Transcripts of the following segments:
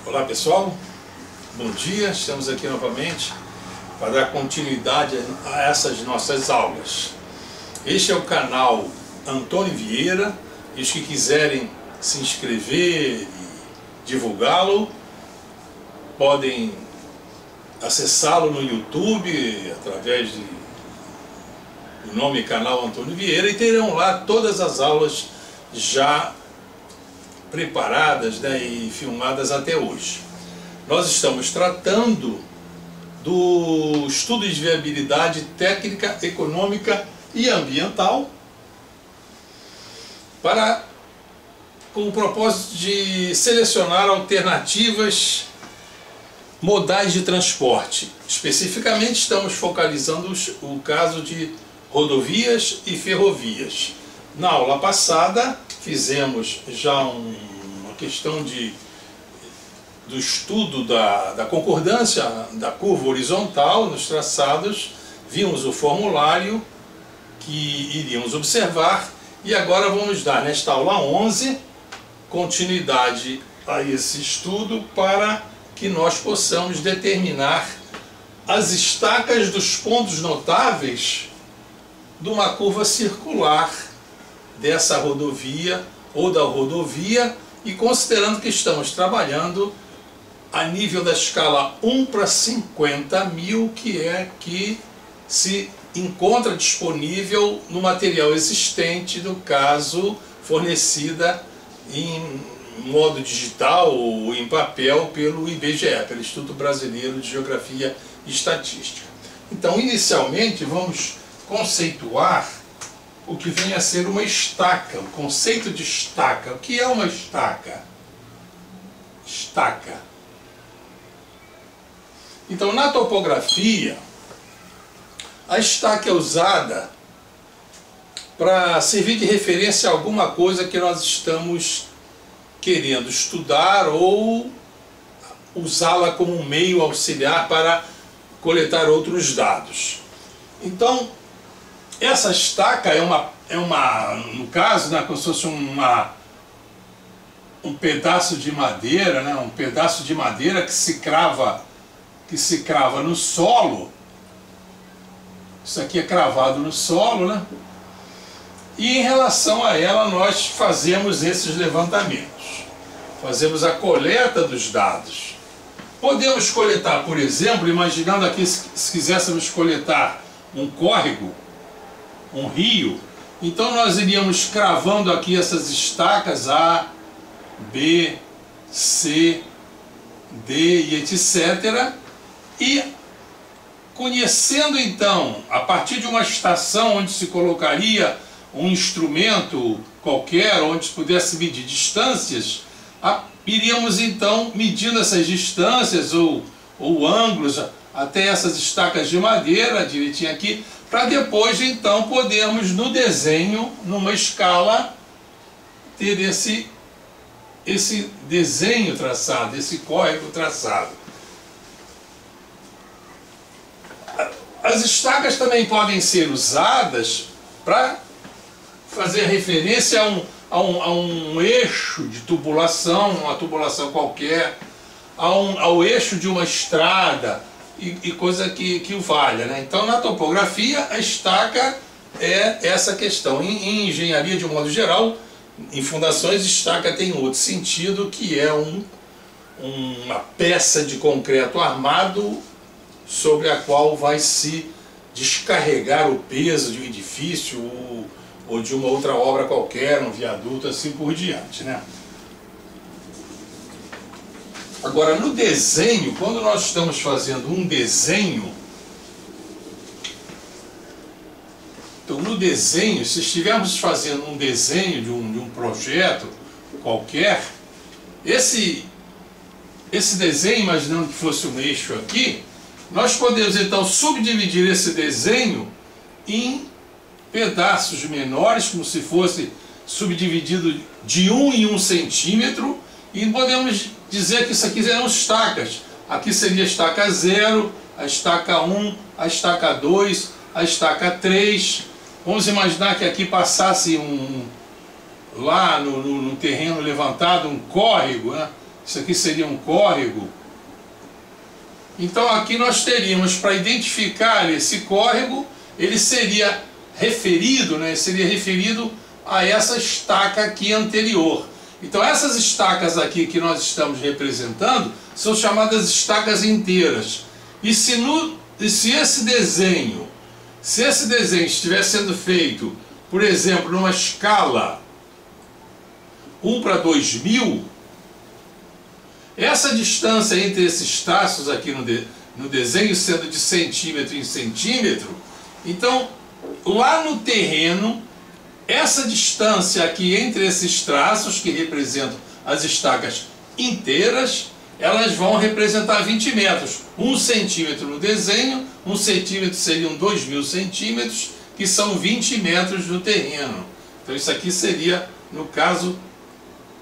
Olá pessoal, bom dia, estamos aqui novamente para dar continuidade a essas nossas aulas. Este é o canal Antônio Vieira e os que quiserem se inscrever e divulgá-lo podem acessá-lo no YouTube através do nome canal Antônio Vieira e terão lá todas as aulas já preparadas, e filmadas até hoje. Nós estamos tratando do estudo de viabilidade técnica, econômica e ambiental com o propósito de selecionar alternativas modais de transporte. Especificamente estamos focalizando o caso de rodovias e ferrovias. Na aula passada fizemos já uma questão do estudo da concordância da curva horizontal nos traçados, vimos o formulário que iríamos observar e agora vamos dar nesta aula 11 continuidade a esse estudo para que nós possamos determinar as estacas dos pontos notáveis de uma curva circular dessa rodovia ou da rodovia, e considerando que estamos trabalhando a nível da escala 1 para 50.000, que se encontra disponível no material existente, no caso fornecida em modo digital ou em papel pelo IBGE, pelo Instituto Brasileiro de Geografia e Estatística. Então, inicialmente, vamos conceituar o que vem a ser uma estaca, o conceito de estaca. O que é uma estaca? Estaca. Então, na topografia, a estaca é usada para servir de referência a alguma coisa que nós estamos querendo estudar ou usá-la como um meio auxiliar para coletar outros dados. Então, essa estaca no caso, como se fosse um pedaço de madeira, um pedaço de madeira que se crava no solo. Isso aqui é cravado no solo, E em relação a ela nós fazemos esses levantamentos, fazemos a coleta dos dados. Podemos coletar, por exemplo, imaginando aqui se quiséssemos coletar um córrego, um rio, então nós iríamos cravando aqui essas estacas A, B, C, D e etc. E conhecendo então, a partir de uma estação onde se colocaria um instrumento qualquer, onde se pudesse medir distâncias, iríamos então medindo essas distâncias ou ângulos até essas estacas de madeira, direitinho aqui, para depois então podermos no desenho, numa escala, ter esse desenho traçado, esse córrego traçado. As estacas também podem ser usadas para fazer referência a um eixo de tubulação, uma tubulação qualquer, ao eixo de uma estrada e coisa que o valha. Então, na topografia, a estaca é essa questão. Em engenharia, de um modo geral, em fundações, estaca tem outro sentido, que é uma peça de concreto armado sobre a qual vai se descarregar o peso de um edifício ou de uma outra obra qualquer, um viaduto, assim por diante. Agora, no desenho, quando nós estamos fazendo um desenho, então no desenho, se estivermos fazendo um desenho de um projeto qualquer, esse desenho, imaginando que fosse um eixo aqui, nós podemos então subdividir esse desenho em pedaços menores, como se fosse subdividido de 1 em 1 centímetro, e podemos dizer que isso aqui serão estacas. Aqui seria a estaca 0, a estaca 1, a estaca 2, a estaca 3. Vamos imaginar que aqui passasse lá no terreno levantado um córrego, Isso aqui seria um córrego. Então aqui nós teríamos, para identificar esse córrego, ele seria referido, né? Seria referido a essa estaca aqui anterior. Então essas estacas aqui que nós estamos representando são chamadas estacas inteiras. E se esse desenho estiver sendo feito, por exemplo, numa escala 1:2000, essa distância entre esses traços aqui no desenho sendo de centímetro em centímetro, então lá no terreno, essa distância aqui entre esses traços que representam as estacas inteiras, elas vão representar 20 metros. 1 centímetro no desenho, 1 centímetro seriam 2.000 centímetros, que são 20 metros no terreno. Então isso aqui seria, no caso,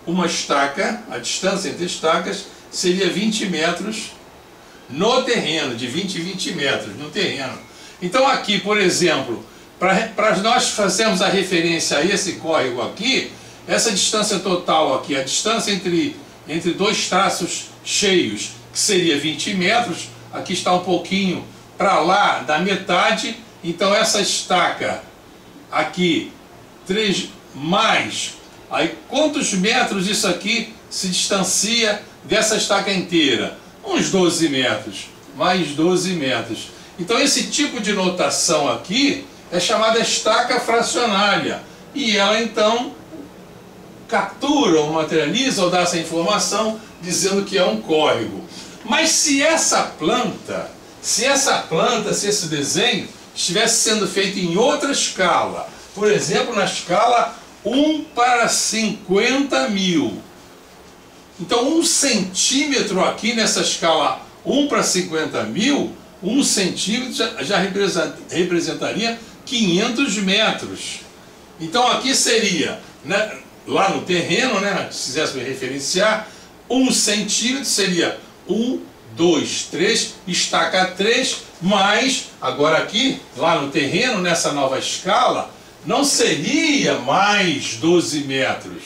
uma estaca, a distância entre estacas seria 20 metros no terreno, de 20 e 20 metros no terreno. Então aqui, por exemplo, para nós fazermos a referência a esse córrego aqui, essa distância total aqui, a distância entre dois traços cheios, que seria 20 metros, aqui está um pouquinho para lá da metade, então essa estaca aqui, 3 mais, aí quantos metros isso aqui se distancia dessa estaca inteira? Uns 12 metros, mais 12 metros. Então esse tipo de notação aqui é chamada estaca fracionária, e ela então captura ou materializa ou dá essa informação dizendo que é um córrego. Mas se esse desenho estivesse sendo feito em outra escala, por exemplo, na escala 1:50.000, então 1 centímetro aqui nessa escala 1:50.000, 1 centímetro já representaria 500 metros. Então aqui seria, né, lá no terreno, né, se quisesse referenciar, 1 centímetro seria 1, 2, 3, estaca 3, mas agora aqui, lá no terreno, nessa nova escala, não seria mais 12 metros.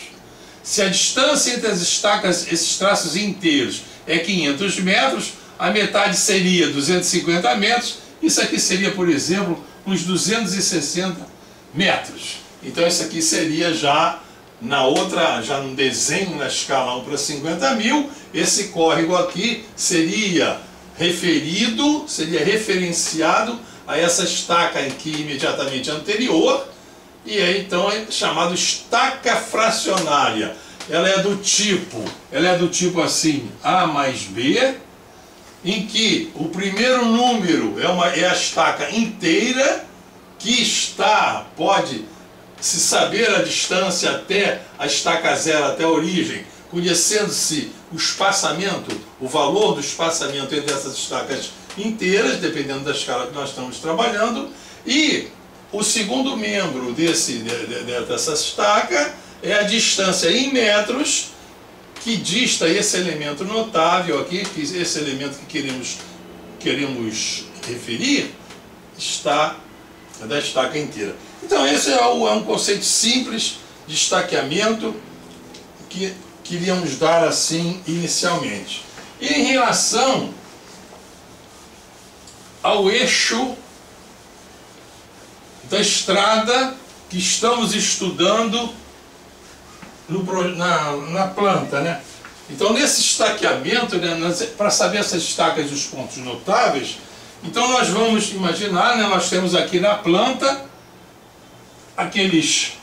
Se a distância entre as estacas, esses traços inteiros, é 500 metros, a metade seria 250 metros, isso aqui seria, por exemplo, uns 260 metros. Então isso aqui seria já no desenho, na escala 1:50.000, esse córrego aqui seria referenciado a essa estaca aqui imediatamente anterior, e aí então é chamado estaca fracionária. Ela é do tipo assim, A mais B, em que o primeiro número é a estaca inteira, que pode se saber a distância até a estaca zero, até a origem, conhecendo-se o valor do espaçamento entre essas estacas inteiras, dependendo da escala que nós estamos trabalhando, e o segundo membro dessa estaca é a distância em metros, que dista esse elemento notável aqui, que esse elemento que queremos referir, está da estaca inteira. Então esse é um conceito simples de estaqueamento que queríamos dar assim inicialmente. E em relação ao eixo da estrada que estamos estudando na planta, né? Então nesse estaqueamento, né, para saber essas estacas e os pontos notáveis, então nós vamos imaginar, né, nós temos aqui na planta aqueles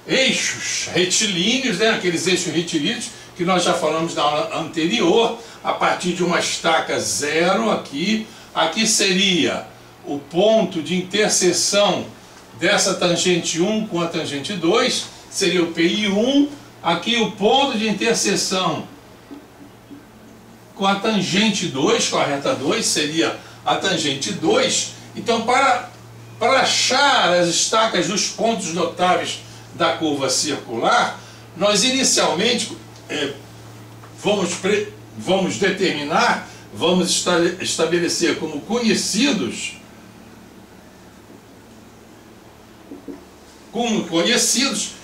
eixos retilíneos, né, aqueles eixos retilíneos que nós já falamos na aula anterior, a partir de uma estaca zero aqui seria o ponto de interseção dessa tangente 1 com a tangente 2, seria o PI1, aqui o ponto de interseção com a tangente 2, com a reta 2, seria a tangente 2. Então, para achar as estacas dos pontos notáveis da curva circular, nós inicialmente vamos estabelecer como conhecidos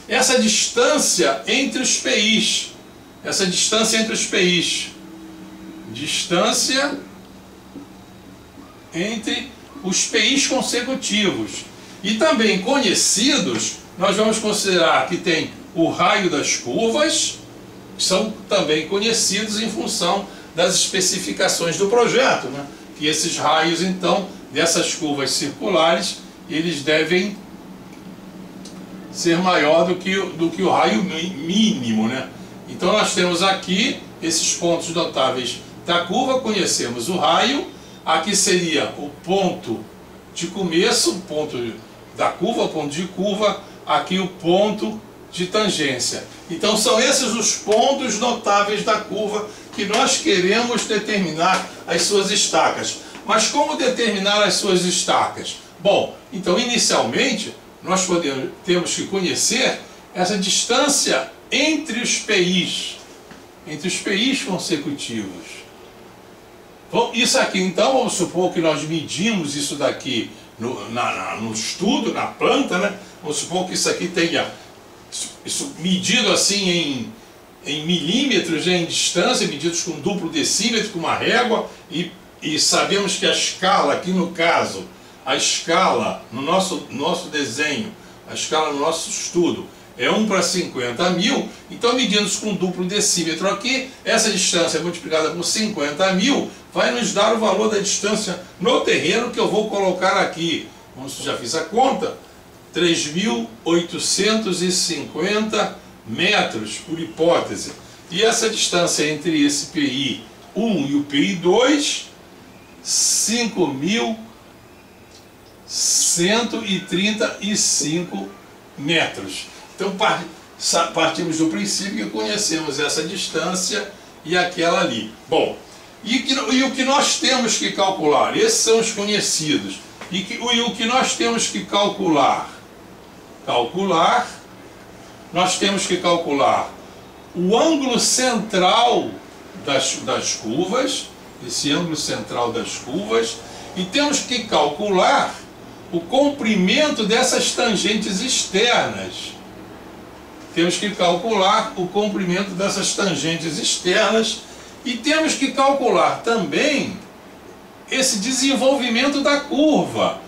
essa distância entre os PIs. essa distância entre os PIs. Distância entre os PIs consecutivos. E também conhecidos, nós vamos considerar que tem o raio das curvas, que são também conhecidos em função das especificações do projeto, né? Que esses raios, então, dessas curvas circulares, eles devem ser maior do que o raio mínimo, né? Então nós temos aqui esses pontos notáveis da curva, conhecemos o raio, aqui seria o ponto de começo, o ponto da curva, o ponto de curva, aqui o ponto de tangência. Então são esses os pontos notáveis da curva que nós queremos determinar as suas estacas. Mas como determinar as suas estacas? Bom, então inicialmente nós temos que conhecer essa distância entre os PIs consecutivos. Bom, isso aqui então, vamos supor que nós medimos isso daqui no estudo, na planta, né? Vamos supor que isso aqui tenha isso medido assim em milímetros, né, em distância, medidos com duplo decímetro, com uma régua, e sabemos que a escala, aqui no caso, a escala no nosso desenho, a escala no nosso estudo, é 1 para 50.000, então medindo com duplo decímetro aqui, essa distância multiplicada por 50.000 vai nos dar o valor da distância no terreno que eu vou colocar aqui. Já fiz a conta, 3.850 metros por hipótese. E essa distância entre esse PI 1 e o PI 2, 5.135 metros. Então partimos do princípio que conhecemos essa distância e aquela ali. Bom, e o que nós temos que calcular? Esses são os conhecidos. E o que nós temos que calcular? Nós temos que calcular o ângulo central das curvas, esse ângulo central das curvas, e temos que calcular o comprimento dessas tangentes externas. Temos que calcular o comprimento dessas tangentes externas e temos que calcular também esse desenvolvimento da curva,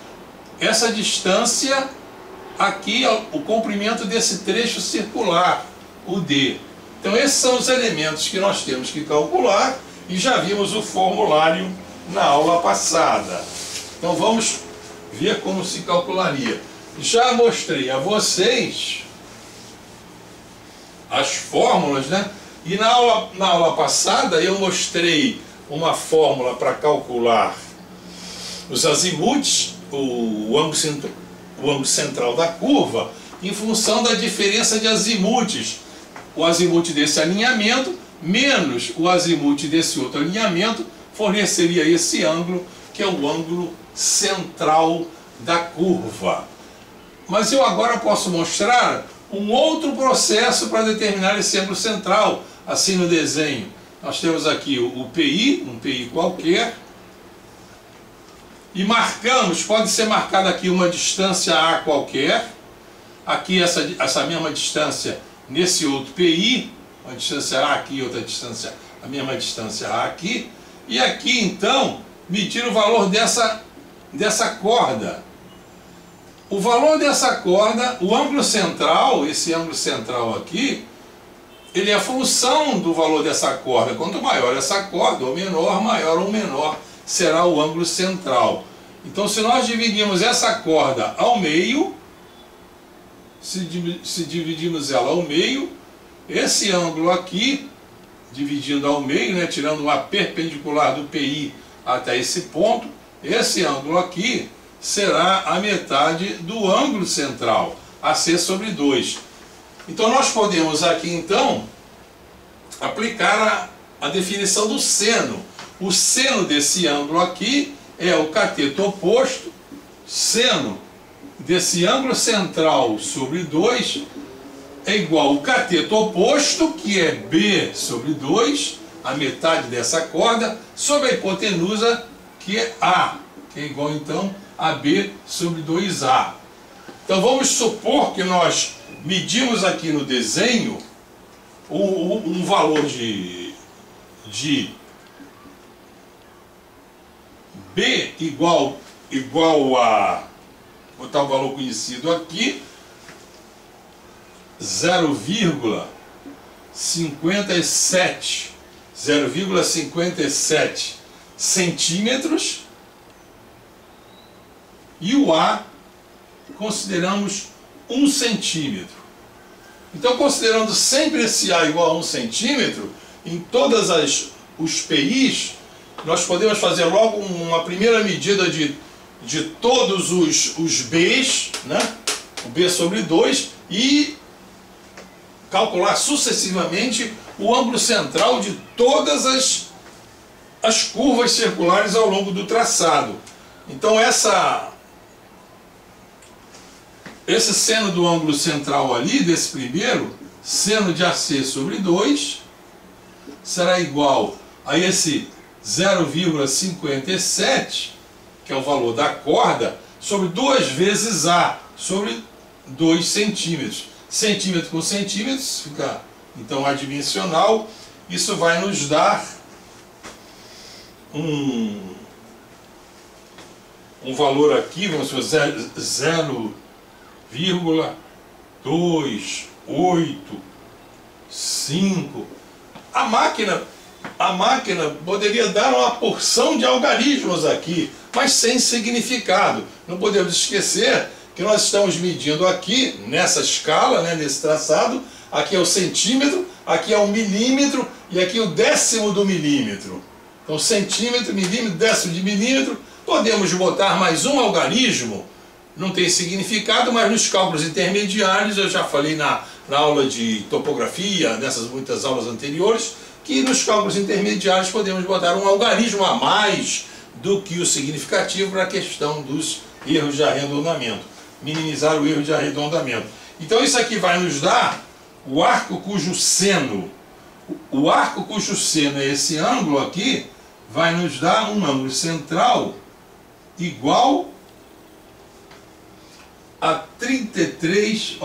essa distância aqui, o comprimento desse trecho circular, o D. Então esses são os elementos que nós temos que calcular e já vimos o formulário na aula passada. Então vamos ver como se calcularia. Já mostrei a vocês as fórmulas, né? E na aula passada eu mostrei uma fórmula para calcular os azimuts, o ângulo central da curva, em função da diferença de azimutes. O azimute desse alinhamento menos o azimute desse outro alinhamento forneceria esse ângulo, que é o ângulo central da curva. Mas eu agora posso mostrar um outro processo para determinar esse ângulo central, assim no desenho. Nós temos aqui o PI, um PI qualquer, e marcamos, pode ser marcada aqui uma distância A qualquer, aqui essa mesma distância nesse outro PI, uma distância A aqui, outra distância, a mesma distância A aqui, e aqui então medir o valor dessa corda. O valor dessa corda, o ângulo central, esse ângulo central aqui, ele é a função do valor dessa corda. Quanto maior essa corda, ou menor, maior ou menor será o ângulo central. Então, se nós dividirmos essa corda ao meio, se dividirmos ela ao meio, esse ângulo aqui, dividindo ao meio, né, tirando uma perpendicular do PI até esse ponto, esse ângulo aqui será a metade do ângulo central, AC sobre 2. Então nós podemos aqui então aplicar a definição do seno. O seno desse ângulo aqui é o cateto oposto, seno desse ângulo central sobre 2 é igual ao cateto oposto, que é B sobre 2, a metade dessa corda, sobre a hipotenusa, que é A, que é igual então a B sobre 2A. Então vamos supor que nós medimos aqui no desenho um valor de B igual a, vou botar o valor conhecido aqui, 0,57 centímetros, e o A consideramos 1 centímetro. Então, considerando sempre esse A igual a 1 centímetro, em todas os PIs, nós podemos fazer logo uma primeira medida de todos os Bs, né? O B sobre 2, e calcular sucessivamente o ângulo central de todas as curvas circulares ao longo do traçado. Então esse seno do ângulo central ali, desse primeiro, seno de AC sobre 2, será igual a esse 0,57, que é o valor da corda, sobre 2 vezes A, sobre 2 centímetros. Centímetro com centímetros, fica então adimensional. Isso vai nos dar um valor aqui, vamos fazer 0,285. A máquina poderia dar uma porção de algarismos aqui, mas sem significado. Não podemos esquecer que nós estamos medindo aqui, nessa escala, né, nesse traçado, aqui é o centímetro, aqui é o milímetro e aqui o décimo do milímetro. Então, centímetro, milímetro, décimo de milímetro, podemos botar mais um algarismo, não tem significado, mas nos cálculos intermediários, eu já falei na aula de topografia, nessas muitas aulas anteriores, que nos cálculos intermediários podemos botar um algarismo a mais do que o significativo para a questão dos erros de arredondamento, minimizar o erro de arredondamento. Então isso aqui vai nos dar o arco cujo seno é esse ângulo aqui, vai nos dar um ângulo central igual a 33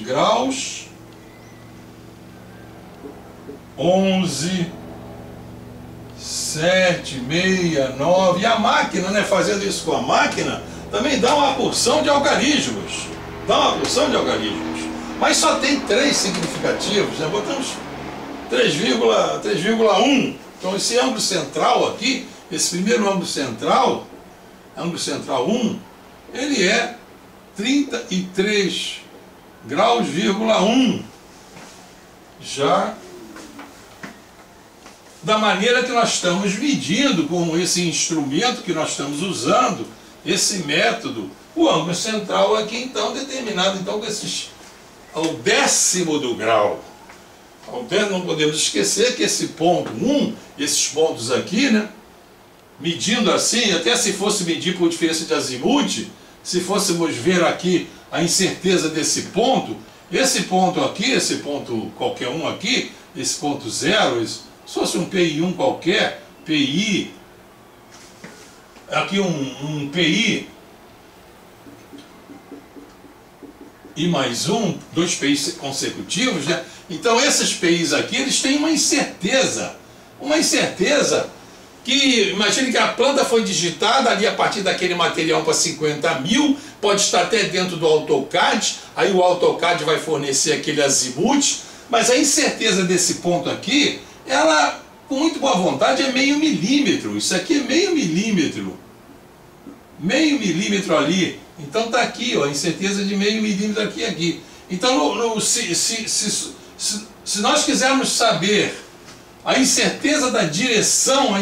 graus 11, 7, 6, 9. E a máquina, né, fazendo isso com a máquina, também dá uma porção de algarismos. Mas só tem 3 significativos, né? Botamos 3,1. Então esse ângulo central aqui, esse primeiro ângulo central 1, ele é 33 graus,1. Já da maneira que nós estamos medindo com esse instrumento que nós estamos usando, esse método, o ângulo central aqui então determinado então com ao décimo do grau. Não podemos esquecer que esse ponto 1, esses pontos aqui, né, medindo assim, até se fosse medir por diferença de azimuth, se fôssemos ver aqui a incerteza desse ponto, esse ponto aqui, esse ponto qualquer um aqui, esse ponto 0, se fosse um PI1 qualquer, PI, aqui um PI e mais 2 PIs consecutivos, né? Então esses PIs aqui, eles têm uma incerteza que, imagine que a planta foi digitada ali a partir daquele material para 50.000, pode estar até dentro do AutoCAD, aí o AutoCAD vai fornecer aquele azimuth, mas a incerteza desse ponto aqui, ela, com muito boa vontade, é meio milímetro. Isso aqui é meio milímetro ali. Então está aqui, ó, a incerteza de meio milímetro aqui. Então, se nós quisermos saber a incerteza da direção,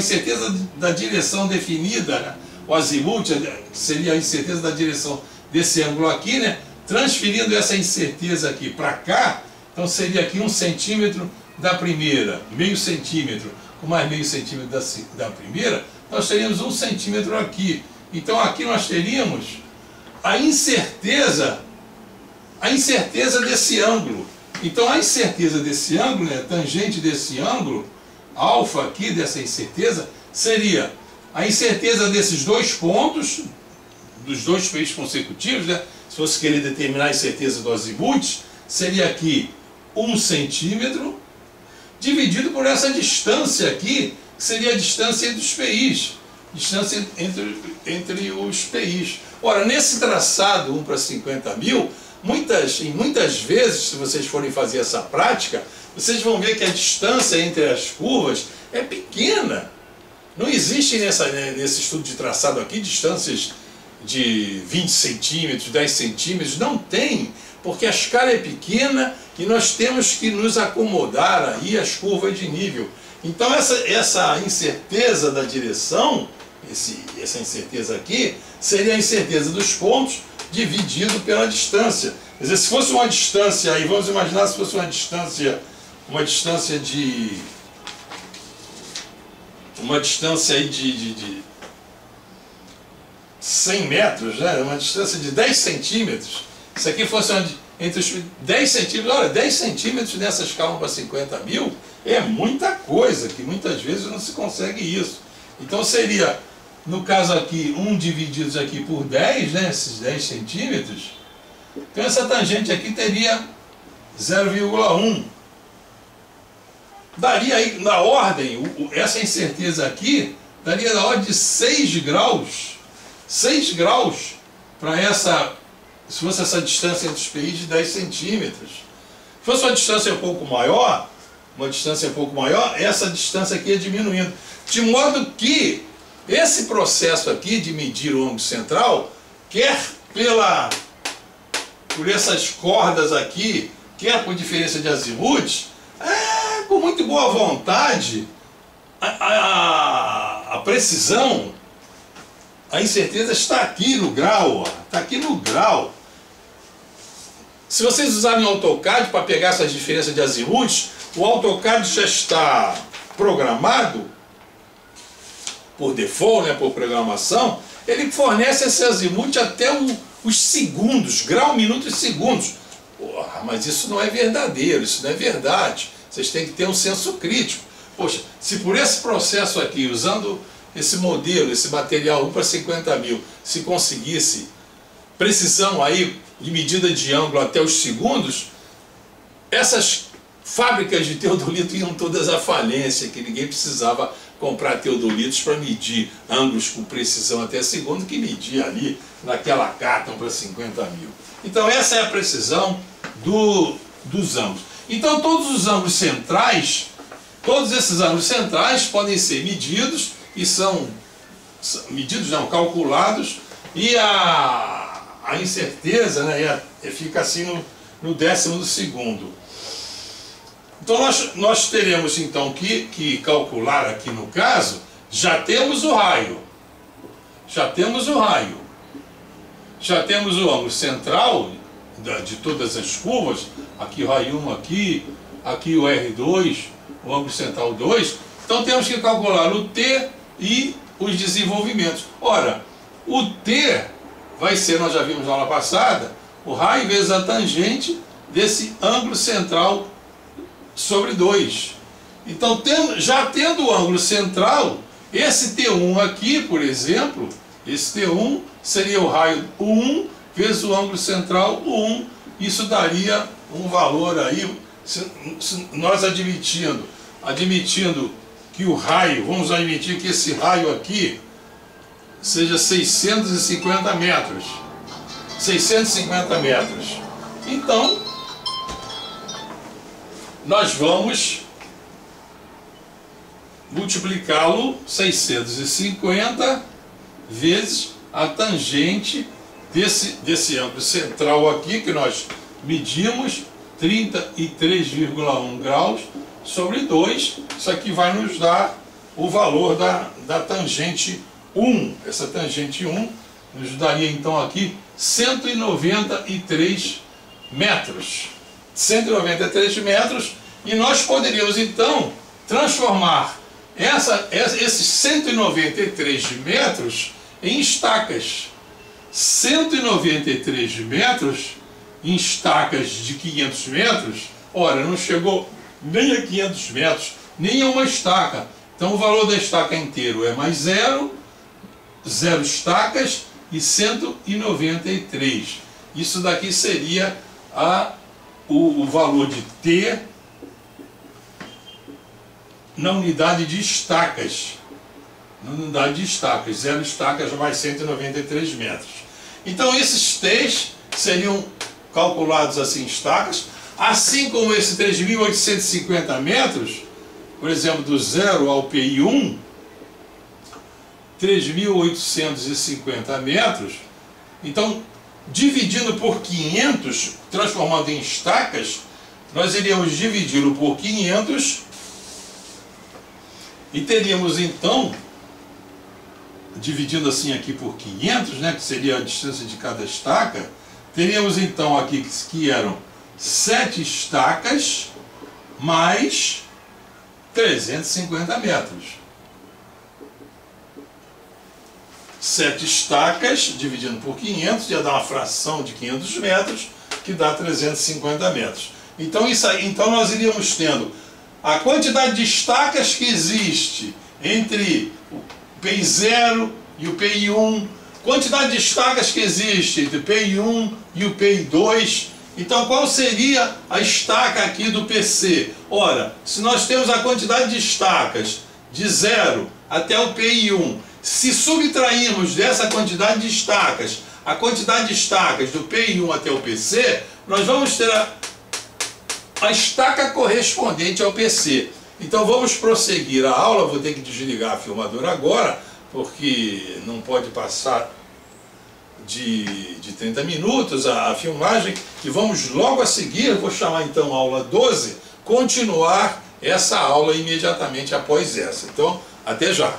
definida, né? O azimuth seria a incerteza da direção desse ângulo aqui, né? Transferindo essa incerteza aqui para cá, então seria aqui 1 centímetro da primeira, meio centímetro, com mais meio centímetro da primeira, nós teríamos 1 centímetro aqui. Então aqui nós teríamos a incerteza desse ângulo. Então a incerteza desse ângulo, né, tangente desse ângulo, alfa aqui dessa incerteza, seria a incerteza desses 2 pontos, dos 2 PIs consecutivos, né? Se fosse querer determinar a incerteza do azimuth, seria aqui 1 centímetro, dividido por essa distância aqui, que seria a distância entre os PIs. Distância entre os PIs. Ora, nesse traçado 1 para 50 mil, muitas vezes, se vocês forem fazer essa prática, vocês vão ver que a distância entre as curvas é pequena. Não existe nesse estudo de traçado aqui distâncias de 20 centímetros, 10 centímetros, não tem, porque a escala é pequena e nós temos que nos acomodar aí às curvas de nível. Então essa incerteza da direção, essa incerteza aqui, seria a incerteza dos pontos dividido pela distância. Quer dizer, se fosse uma distância aí, vamos imaginar se fosse uma distância aí de 100 metros, né? Uma distância de 10 centímetros. Se aqui fosse entre os 10 centímetros, olha, 10 centímetros nessa escala para 50 mil é muita coisa, que muitas vezes não se consegue isso. Então seria, no caso aqui, 1 dividido aqui por 10, né? Esses 10 centímetros. Então essa tangente aqui teria 0,1. Daria aí, na ordem, essa incerteza aqui, daria na ordem de 6 graus. 6 graus para essa, se fosse essa distância entre os PIs de 10 centímetros. Se fosse uma distância um pouco maior, essa distância aqui é diminuindo. De modo que esse processo aqui de medir o ângulo central, quer por essas cordas aqui, quer por diferença de azimuth, com muito boa vontade, a precisão, a incerteza está aqui no grau, está aqui no grau. Se vocês usarem o AutoCAD para pegar essas diferenças de azimuth, o AutoCAD já está programado, por default, né, por programação, ele fornece esse azimuth até os segundos, grau, minuto e segundos. Porra, mas isso não é verdadeiro, isso não é verdade. Vocês têm que ter um senso crítico. Poxa, se por esse processo aqui, usando esse modelo, esse material 1 para 50 mil, se conseguisse precisão aí de medida de ângulo até os segundos, essas fábricas de teodolito iam todas à falência, que ninguém precisava comprar teodolitos para medir ângulos com precisão até segundo, que media ali naquela carta 1 para 50 mil. Então essa é a precisão dos ângulos. Então todos os ângulos centrais, todos esses ângulos centrais podem ser medidos e são medidos, não, calculados, e a incerteza, né, fica assim no décimo do segundo. Então nós teremos então que calcular aqui no caso, já temos o raio, já temos o ângulo central de todas as curvas, aqui o raio 1, aqui o R2, o ângulo central 2, então temos que calcular o T e os desenvolvimentos. Ora, o T vai ser, nós já vimos na aula passada, o raio vezes a tangente desse ângulo central sobre 2. Então, já tendo o ângulo central, esse T1 aqui, por exemplo, esse T1 seria o raio 1 vezes o ângulo central 1. Isso daria um valor aí, se nós admitindo que o raio, vamos admitir que esse raio aqui seja 650 metros. 650 metros. Então, nós vamos multiplicá-lo 650 vezes a tangente desse ângulo central aqui, que nós medimos, 33,1 graus sobre 2. Isso aqui vai nos dar o valor da tangente 1. Essa tangente 1 nos daria então aqui 193 metros. 193 metros, e nós poderíamos então transformar esses 193 metros em estacas. 193 metros em estacas de 500 metros, ora, não chegou nem a 500 metros, nem a uma estaca. Então o valor da estaca inteiro é mais 0 estacas e 193. Isso daqui seria o valor de T na unidade de estacas. Na unidade de estacas, 0 estacas mais 193 metros. Então esses T's seriam calculados assim, estacas, assim como esse 3.850 metros, por exemplo, do 0 ao PI1, 3.850 metros, então, dividindo por 500, transformando em estacas, nós iríamos dividi-lo por 500 e teríamos então, dividindo assim aqui por 500, né, que seria a distância de cada estaca, teríamos então aqui que eram 7 estacas mais 350 metros. 7 estacas dividindo por 500 ia dar uma fração de 500 metros, que dá 350 metros. Então, então nós iríamos tendo a quantidade de estacas que existe entre o PI0 e o PI1, quantidade de estacas que existe entre o PI1 e o PI2. Então, qual seria a estaca aqui do PC? Ora, se nós temos a quantidade de estacas de 0 até o PI1, se subtrairmos dessa quantidade de estacas a quantidade de estacas do PI1 até o PC, nós vamos ter a estaca correspondente ao PC. Então vamos prosseguir a aula. Vou ter que desligar a filmadora agora, porque não pode passar de 30 minutos a filmagem. E vamos logo a seguir, vou chamar então a aula 12, continuar essa aula imediatamente após essa. Então, até já!